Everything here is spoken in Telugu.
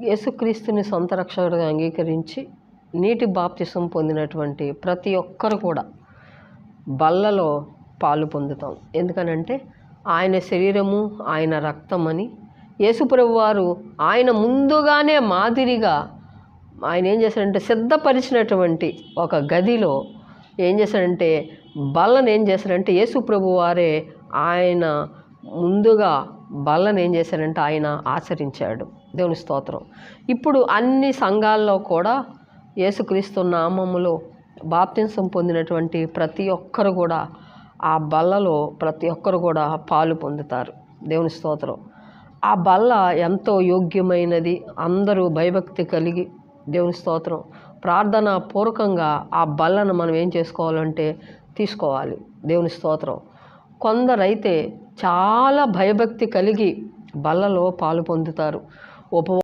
యేసుక్రీస్తుని సొంత రక్షకుడిగా అంగీకరించి నీటి బాప్తిసం పొందినటువంటి ప్రతి ఒక్కరు కూడా బల్లలో పాలు పొందుతాం. ఎందుకనంటే ఆయన శరీరము, ఆయన రక్తం అని యేసుప్రభు వారు ఆయన ముందుగానే మాదిరిగా ఆయన ఏం చేశాడంటే సిద్ధపరిచినటువంటి ఒక గదిలో ఏం చేశాడంటే బల్లను ఏం చేశాడంటే యేసుప్రభు వారే ఆయన ముందుగా బల్లను ఏం చేశాడంటే ఆయన ఆచరించాడు. దేవుని స్తోత్రం. ఇప్పుడు అన్ని సంఘాల్లో కూడా యేసుక్రీస్తు నామములో బాప్తిసం పొందినటువంటి ప్రతి ఒక్కరు కూడా ఆ బల్లలో ప్రతి ఒక్కరు కూడా పాలు పొందుతారు. దేవుని స్తోత్రం. ఆ బల్ల ఎంతో యోగ్యమైనది. అందరూ భయభక్తి కలిగి దేవుని స్తోత్రం ప్రార్థనా పూర్వకంగా ఆ బల్లను మనం ఏం చేసుకోవాలంటే తీసుకోవాలి. దేవుని స్తోత్రం. కొందరైతే చాలా భయభక్తి కలిగి బల్లలో పాలు పొందుతారు.